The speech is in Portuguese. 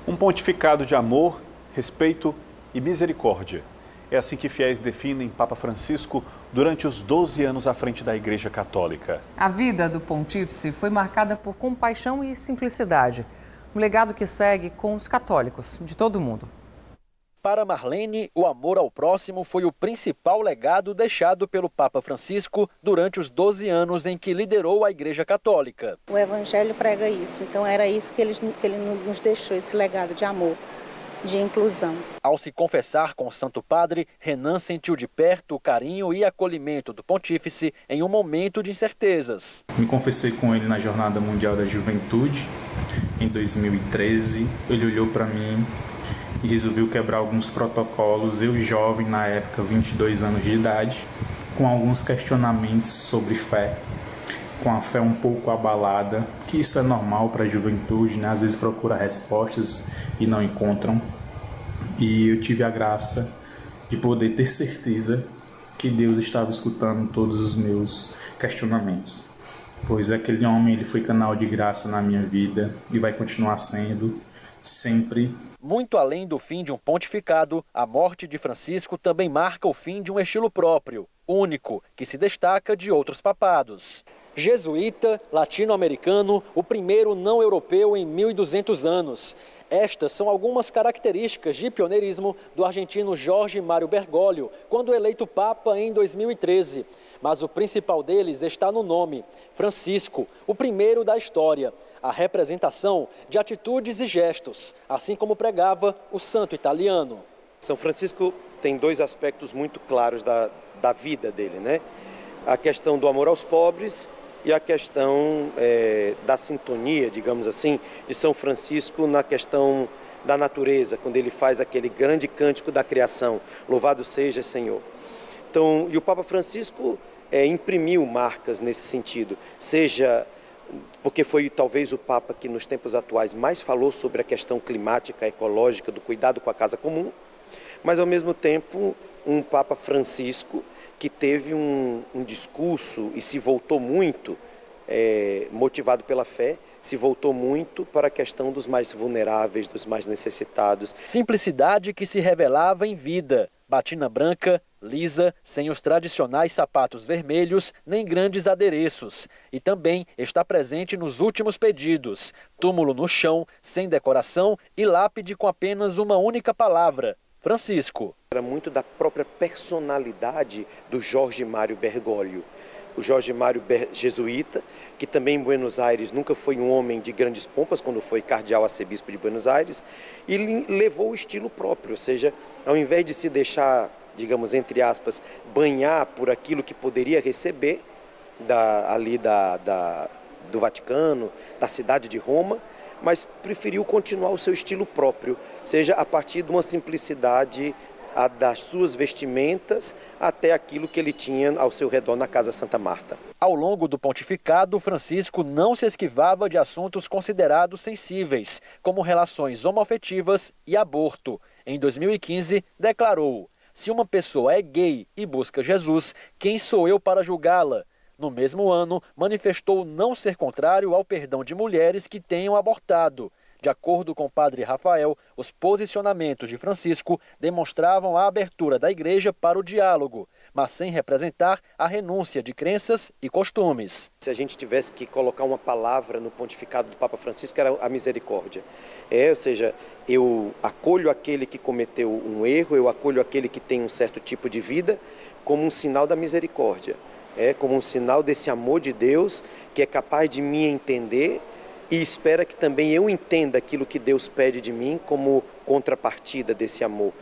Um pontificado de amor, respeito e misericórdia. É assim que fiéis definem Papa Francisco durante os 12 anos à frente da Igreja Católica. A vida do pontífice foi marcada por compaixão e simplicidade. Um legado que segue com os católicos de todo o mundo. Para Marlene, o amor ao próximo foi o principal legado deixado pelo Papa Francisco durante os 12 anos em que liderou a Igreja Católica. O Evangelho prega isso, então era isso que ele nos deixou, esse legado de amor, de inclusão. Ao se confessar com o Santo Padre, Renan sentiu de perto o carinho e acolhimento do pontífice em um momento de incertezas. Me confessei com ele na Jornada Mundial da Juventude, em 2013. Ele olhou para mim e resolveu quebrar alguns protocolos, eu jovem na época, 22 anos de idade, com alguns questionamentos sobre fé, com a fé um pouco abalada, que isso é normal para a juventude, né? Às vezes procura respostas e não encontram. E eu tive a graça de poder ter certeza que Deus estava escutando todos os meus questionamentos. Pois aquele homem, ele foi canal de graça na minha vida e vai continuar sendo sempre. Muito além do fim de um pontificado, a morte de Francisco também marca o fim de um estilo próprio, único, que se destaca de outros papados. Jesuíta, latino-americano, o primeiro não europeu em 1.200 anos. Estas são algumas características de pioneirismo do argentino Jorge Mário Bergoglio, quando eleito Papa em 2013. Mas o principal deles está no nome, Francisco, o primeiro da história. A representação de atitudes e gestos, assim como pregava o santo italiano. São Francisco tem dois aspectos muito claros da vida dele, né? A questão do amor aos pobres e a questão da sintonia, digamos assim, de São Francisco na questão da natureza, quando ele faz aquele grande cântico da criação, louvado seja Senhor. Então, e o Papa Francisco imprimiu marcas nesse sentido, seja porque foi talvez o Papa que nos tempos atuais mais falou sobre a questão climática, ecológica, do cuidado com a casa comum, mas ao mesmo tempo um Papa Francisco que teve um discurso e se voltou muito, motivado pela fé, se voltou muito para a questão dos mais vulneráveis, dos mais necessitados. Simplicidade que se revelava em vida. Batina branca, lisa, sem os tradicionais sapatos vermelhos, nem grandes adereços. E também está presente nos últimos pedidos. Túmulo no chão, sem decoração e lápide com apenas uma única palavra: Francisco. Era muito da própria personalidade do Jorge Mário Bergoglio. O Jorge Mário jesuíta, que também em Buenos Aires nunca foi um homem de grandes pompas, quando foi cardeal arcebispo de Buenos Aires, e levou o estilo próprio, ou seja, ao invés de se deixar, digamos, entre aspas, banhar por aquilo que poderia receber do Vaticano, da cidade de Roma, mas preferiu continuar o seu estilo próprio, seja a partir de uma simplicidade das suas vestimentas até aquilo que ele tinha ao seu redor na Casa Santa Marta. Ao longo do pontificado, Francisco não se esquivava de assuntos considerados sensíveis, como relações homoafetivas e aborto. Em 2015, declarou: se uma pessoa é gay e busca Jesus, quem sou eu para julgá-la? No mesmo ano, manifestou não ser contrário ao perdão de mulheres que tenham abortado. De acordo com o padre Rafael, os posicionamentos de Francisco demonstravam a abertura da igreja para o diálogo, mas sem representar a renúncia de crenças e costumes. Se a gente tivesse que colocar uma palavra no pontificado do Papa Francisco, era a misericórdia. Ou seja, eu acolho aquele que cometeu um erro, eu acolho aquele que tem um certo tipo de vida, como um sinal da misericórdia. Como um sinal desse amor de Deus que é capaz de me entender e espera que também eu entenda aquilo que Deus pede de mim como contrapartida desse amor.